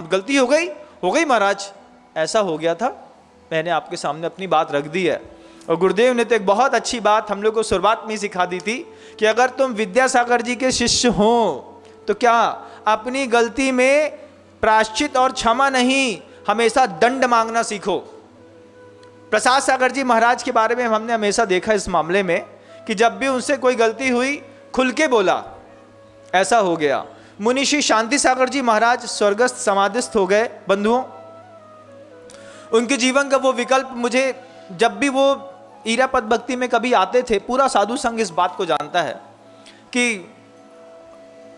अब गलती हो गई महाराज, ऐसा हो गया था, मैंने आपके सामने अपनी बात रख दी है। और गुरुदेव ने तो एक बहुत अच्छी बात हम लोग को शुरुआत में ही सिखा दी थी कि अगर तुम विद्यासागर जी के शिष्य हो तो क्या अपनी गलती में प्रायश्चित और क्षमा नहीं, हमेशा दंड मांगना सीखो। प्रसाद सागर जी महाराज के बारे में हमने हमेशा देखा इस मामले में कि जब भी उनसे कोई गलती हुई खुल के बोला, ऐसा हो गया। मुनिषी शांति सागर जी महाराज स्वर्गस्थ समाधिस्थ हो गए बंधुओं। उनके जीवन का वो विकल्प मुझे, जब भी वो ईरापद भक्ति में कभी आते थे, पूरा साधु संघ इस बात को जानता है कि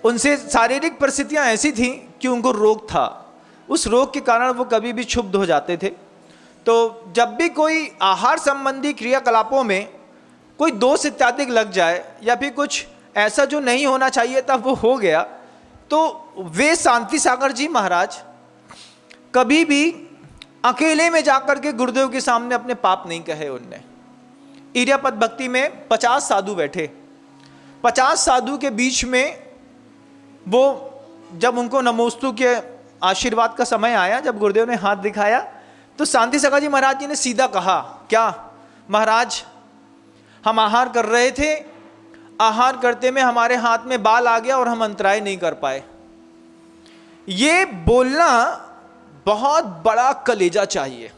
उनसे शारीरिक परिस्थितियां ऐसी थीं कि उनको रोग था, उस रोग के कारण वो कभी भी क्षुब्ध हो जाते थे। तो जब भी कोई आहार संबंधी क्रियाकलापों में कोई दोष इत्यादि लग जाए या फिर कुछ ऐसा जो नहीं होना चाहिए था वो हो गया, तो वे शांति सागर जी महाराज कभी भी अकेले में जाकर के गुरुदेव के सामने अपने पाप नहीं कहे। उनने ईरापद भक्ति में 50 साधु बैठे, 50 साधु के बीच में वो जब उनको नमोस्तु के आशीर्वाद का समय आया, जब गुरुदेव ने हाथ दिखाया तो शांति सागर जी महाराज जी ने सीधा कहा, क्या महाराज, हम आहार कर रहे थे, आहार करते में हमारे हाथ में बाल आ गया और हम अंतराय नहीं कर पाए। ये बोलना बहुत बड़ा कलेजा चाहिए,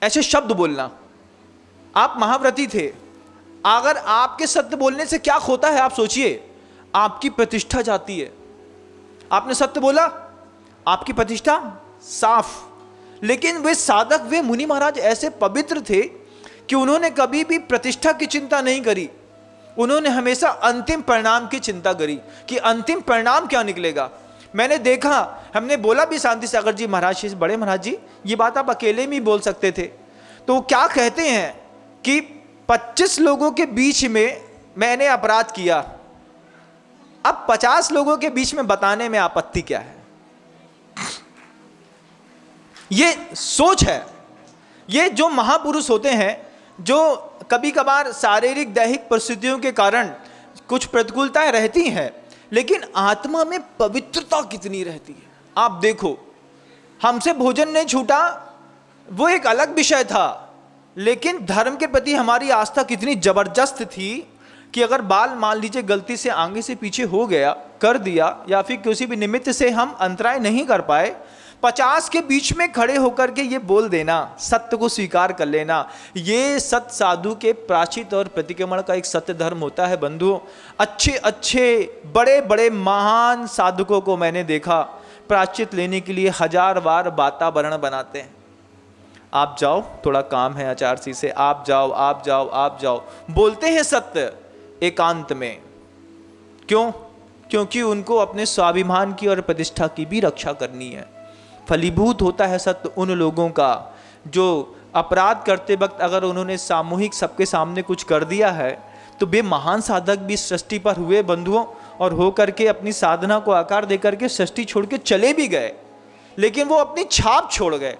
ऐसे शब्द बोलना। आप महाव्रती थे, अगर आपके सत्य बोलने से क्या होता है आप सोचिए, आपकी प्रतिष्ठा जाती है। आपने सत्य बोला, आपकी प्रतिष्ठा साफ। लेकिन वे साधक, वे मुनि महाराज ऐसे पवित्र थे कि उन्होंने कभी भी प्रतिष्ठा की चिंता नहीं करी। उन्होंने हमेशा अंतिम परिणाम की चिंता करी कि अंतिम परिणाम क्या निकलेगा। मैंने देखा, हमने बोला भी शांति सागर जी महाराज, बड़े महाराज जी ये बात आप अकेले में ही बोल सकते थे। तो वो क्या कहते हैं कि 25 लोगों के बीच में मैंने अपराध किया, अब 50 लोगों के बीच में बताने में आपत्ति क्या है। ये सोच है। ये जो महापुरुष होते हैं, जो कभी कभार शारीरिक दैहिक परिस्थितियों के कारण कुछ प्रतिकूलताएं रहती हैं, लेकिन आत्मा में पवित्रता कितनी रहती है। आप देखो, हमसे भोजन नहीं छूटा वो एक अलग विषय था, लेकिन धर्म के प्रति हमारी आस्था कितनी जबरदस्त थी कि अगर बाल मान लीजिए गलती से आगे से पीछे हो गया, कर दिया, या फिर किसी भी निमित्त से हम अंतराय नहीं कर पाए, 50 के बीच में खड़े होकर के ये बोल देना, सत्य को स्वीकार कर लेना, ये सत्य साधु के प्राचित और प्रतिक्रमण का एक सत्य धर्म होता है बंधुओं। अच्छे अच्छे बड़े बड़े महान साधकों को मैंने देखा प्राचित लेने के लिए 1000 बार वातावरण बनाते हैं। आप जाओ, थोड़ा काम है आचार्य से, आप जाओ आप जाओ आप जाओ, बोलते हैं सत्य एकांत में। क्यों? क्योंकि उनको अपने स्वाभिमान की और प्रतिष्ठा की भी रक्षा करनी है। फलीभूत होता है सत्य उन लोगों का जो अपराध करते वक्त अगर उन्होंने सामूहिक सबके सामने कुछ कर दिया है, तो वे महान साधक भी सृष्टि पर हुए बंधुओं, और हो करके अपनी साधना को आकार दे करके सृष्टि छोड़ के चले भी गए, लेकिन वो अपनी छाप छोड़ गए।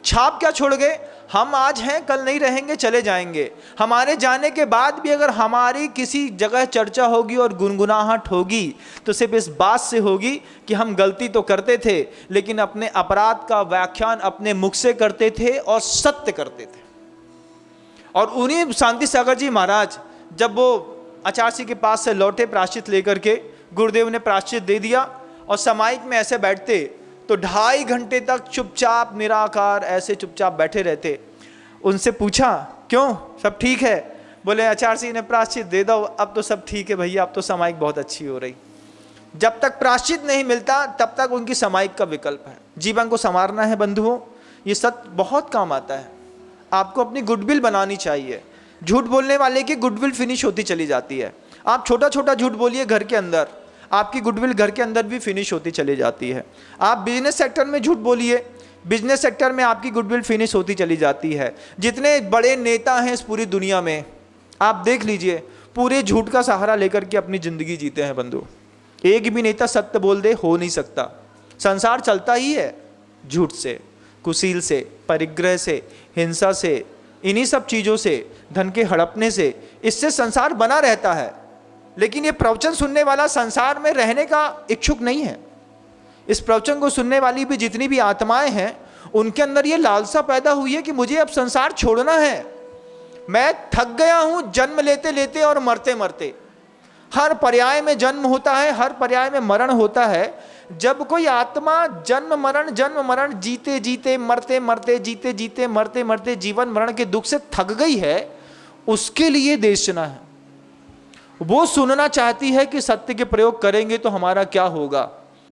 छाप क्या छोड़ गए? हम आज हैं, कल नहीं रहेंगे, चले जाएंगे। हमारे जाने के बाद भी अगर हमारी किसी जगह चर्चा होगी और गुनगुनाहट होगी तो सिर्फ इस बात से होगी कि हम गलती तो करते थे, लेकिन अपने अपराध का व्याख्यान अपने मुख से करते थे और सत्य करते थे। और उन्हीं शांति सागर जी महाराज जब वो आचार्य के पास से लौटे प्रायश्चित लेकर के, गुरुदेव ने प्रायश्चित दे दिया और समाइक में ऐसे बैठते तो 2.5 घंटे तक चुपचाप निराकार ऐसे चुपचाप बैठे रहते। उनसे पूछा, क्यों, सब ठीक है? बोले आचार्य ने प्रायश्चित दे दो, अब तो सब ठीक है भैया, अब तो समाइक बहुत अच्छी हो रही। जब तक प्रायश्चित नहीं मिलता तब तक उनकी समाइक का विकल्प है। जीवन को संवारना है बंधुओं, ये सत्य बहुत काम आता है। आपको अपनी गुडविल बनानी चाहिए। झूठ बोलने वाले की गुडविल फिनिश होती चली जाती है। आप छोटा छोटा झूठ बोलिए घर के अंदर, आपकी गुडविल घर के अंदर भी फिनिश होती चली जाती है। आप बिजनेस सेक्टर में झूठ बोलिए, बिजनेस सेक्टर में आपकी गुडविल फिनिश होती चली जाती है। जितने बड़े नेता हैं इस पूरी दुनिया में, आप देख लीजिए, पूरे झूठ का सहारा लेकर के अपनी जिंदगी जीते हैं बंधु। एक भी नेता सत्य बोल दे, हो नहीं सकता। संसार चलता ही है झूठ से, कुशील से, परिग्रह से, हिंसा से, इन्हीं सब चीज़ों से, धन के हड़पने से, इससे संसार बना रहता है। लेकिन ये प्रवचन सुनने वाला संसार में रहने का इच्छुक नहीं है। इस प्रवचन को सुनने वाली भी जितनी भी आत्माएं हैं, उनके अंदर ये लालसा पैदा हुई है कि मुझे अब संसार छोड़ना है। मैं थक गया हूं जन्म लेते लेते और मरते मरते। हर पर्याय में जन्म होता है, हर पर्याय में मरण होता है। जब कोई आत्मा जन्म मरण जीते जीते मरते मरते जीते जीते मरते मरते जीवन मरण के दुख से थक गई है, उसके लिए देशना है। वो सुनना चाहती है कि सत्य के प्रयोग करेंगे तो हमारा क्या होगा।